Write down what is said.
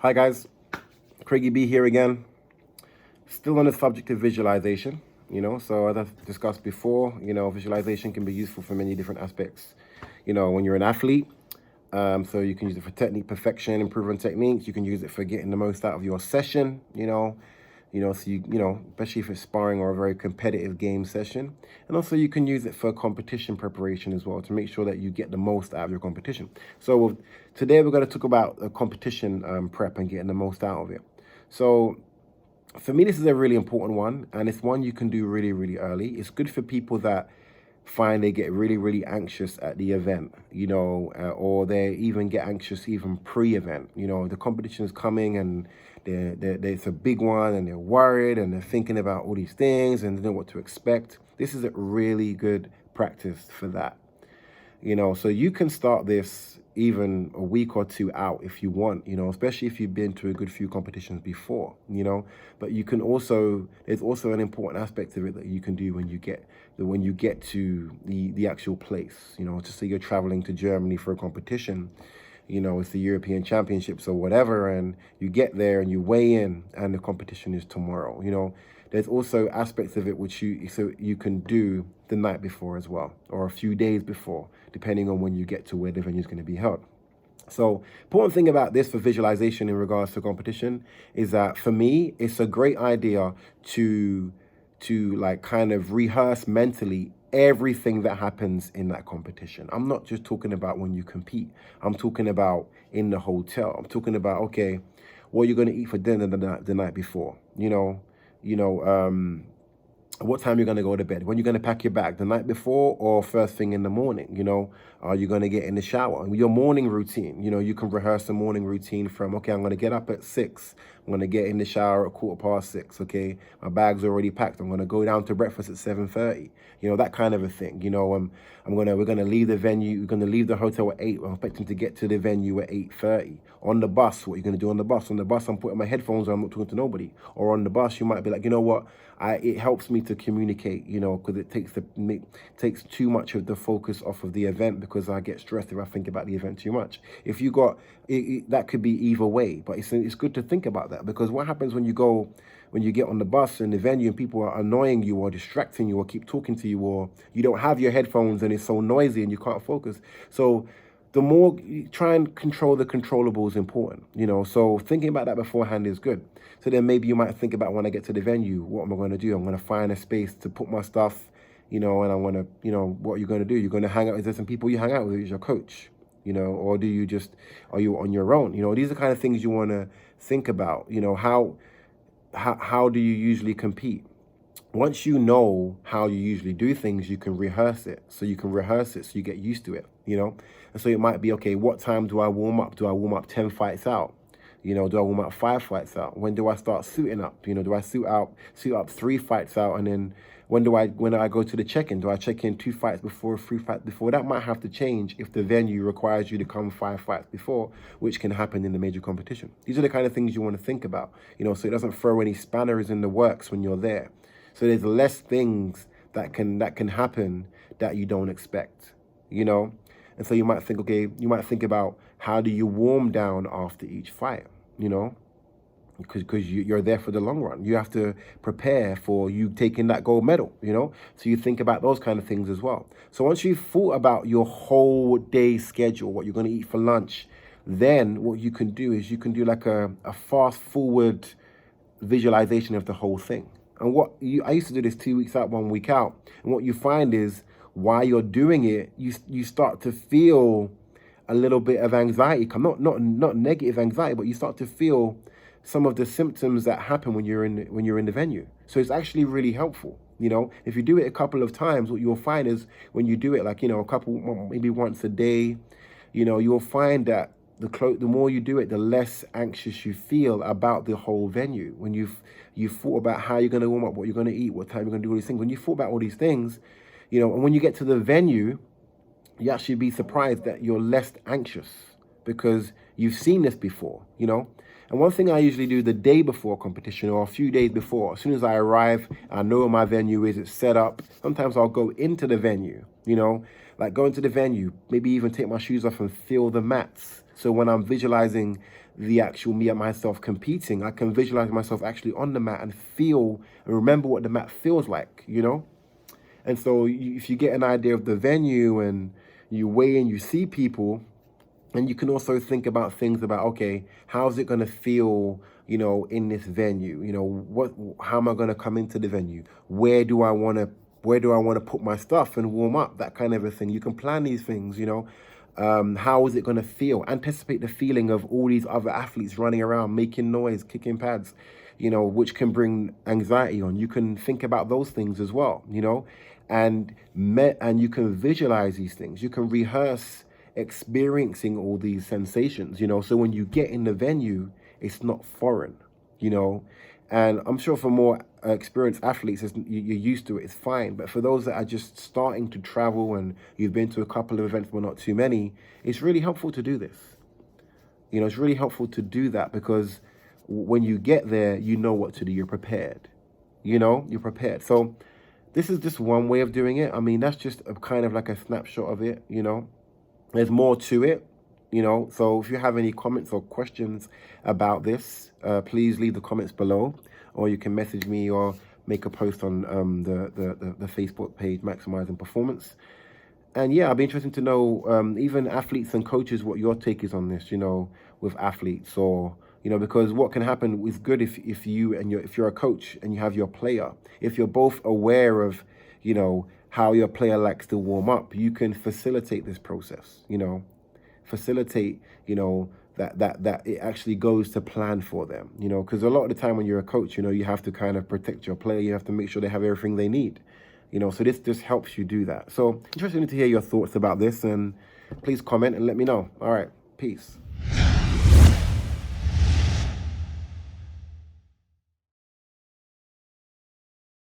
Hi guys, Craigie B here again. Still on the subject of visualization, so as I've discussed before, visualization can be useful for many different aspects. When you're an athlete, so you can use it for technique perfection, improving techniques. You can use it for getting the most out of your session, so especially if it's sparring or a very competitive game session. And also you can use it for competition preparation as well to make sure that you get the most out of your competition. So today we're going to talk about a competition prep and getting the most out of it. So for me, this is a really important one, and it's one you can do really, really early. It's good for people that find they get really, really anxious at the event, or they even get anxious even pre-event. The competition is coming and it's a big one, and they're worried and they're thinking about all these things and they know what to expect. This is a really good practice for that. So you can start this even a week or two out if you want, especially if you've been to a good few competitions before, but you can also, there's also an important aspect of it that you can do when you get to the actual place, just say you're traveling to Germany for a competition, it's the European Championships or whatever, and you get there and you weigh in and the competition is tomorrow. There's also aspects of it which you can do the night before as well, or a few days before, depending on when you get to where the venue is going to be held. So important thing about this for visualization in regards to competition is that for me, it's a great idea to like kind of rehearse mentally everything that happens in that competition. I'm not just talking about when you compete. I'm talking about in the hotel. I'm talking about, okay, what you're going to eat for dinner the night before, what time you're going to go to bed, when you're going to pack your bag, the night before or first thing in the morning, are you going to get in the shower, your morning routine, you can rehearse the morning routine from, okay, I'm going to get up at 6, I'm going to get in the shower at 6:15, okay, my bag's already packed, I'm going to go down to breakfast at 7:30, that kind of a thing, we're going to leave the venue, we're going to leave the hotel at 8, I'm expecting to get to the venue at 8:30. On the bus, what you're going to do on the bus, I'm putting my headphones on, I'm not talking to nobody. Or on the bus, you might be like, it helps me to communicate, because it takes too much of the focus off of the event, because I get stressed if I think about the event too much. If you got, that could be either way, but it's good to think about that, because what happens when you get on the bus in the venue and people are annoying you or distracting you or keep talking to you, or you don't have your headphones and it's so noisy and you can't focus. So the more you try and control the controllable is important, so thinking about that beforehand is good. So then maybe you might think about, when I get to the venue, what am I going to do? I'm going to find a space to put my stuff, and I'm going to, what you're going to do? You're going to hang out. Is there some people you hang out with? Is your coach, or are you on your own? These are the kind of things you want to think about. How do you usually compete? Once you know how you usually do things, you can rehearse it. So you get used to it, And so it might be, okay, what time do I warm up? Do I warm up 10 fights out? Do I warm up 5 fights out? When do I start suiting up? Do I suit up 3 fights out? And then when do I go to the check-in? Do I check in 2 fights before, 3 fights before? That might have to change if the venue requires you to come 5 fights before, which can happen in the major competition. These are the kind of things you want to think about, so it doesn't throw any spanners in the works when you're there. So there's less things that can happen that you don't expect, And so you might think about, how do you warm down after each fight, because you're there for the long run. You have to prepare for you taking that gold medal, So you think about those kind of things as well. So once you've thought about your whole day schedule, what you're going to eat for lunch, then what you can do is you can do like a fast forward visualization of the whole thing. And I used to do this 2 weeks out, 1 week out. And what you find is, while you're doing it, you start to feel a little bit of anxiety, not negative anxiety, but you start to feel some of the symptoms that happen when you're in the venue. So it's actually really helpful. If you do it a couple of times, what you'll find is, when you do it like, maybe once a day, you'll find that the more you do it, the less anxious you feel about the whole venue. When you've thought about how you're going to warm up, what you're going to eat, what time you're going to do all these things. When you thought about all these things, and when you get to the venue, you actually be surprised that you're less anxious, because you've seen this before, And one thing I usually do the day before competition or a few days before, as soon as I arrive, I know where my venue is, it's set up. Sometimes I'll go into the venue, like go into the venue, maybe even take my shoes off and feel the mats. So when I'm visualizing the actual me and myself competing, I can visualize myself actually on the mat and feel and remember what the mat feels like, And so if you get an idea of the venue and you weigh in, you see people, and you can also think about things about, okay, how's it going to feel, in this venue? How am I going to come into the venue? Where do I want to put my stuff and warm up? That kind of a thing. You can plan these things, how is it going to feel? Anticipate the feeling of all these other athletes running around, making noise, kicking pads, which can bring anxiety on. You can think about those things as well, and you can visualize these things. You can rehearse experiencing all these sensations, so when you get in the venue, it's not foreign, and I'm sure for more experienced athletes, you're used to it, it's fine. But for those that are just starting to travel and you've been to a couple of events but not too many, it's really helpful to do this. It's really helpful to do that, because when you get there, you know what to do. You're prepared. You're prepared. So this is just one way of doing it. I mean, that's just a kind of like a snapshot of it, There's more to it, So if you have any comments or questions about this, please leave the comments below, or you can message me or make a post on the Facebook page, Maximising Performance. And yeah, I'd be interested to know, even athletes and coaches, what your take is on this, with athletes, or, because what can happen is good if you're a coach and you have your player, if you're both aware of, how your player likes to warm up, you can facilitate this process, facilitate, that it actually goes to plan for them, because a lot of the time when you're a coach, you have to kind of protect your player. You have to make sure they have everything they need, so this just helps you do that. So interesting to hear your thoughts about this, and please comment and let me know. All right, peace.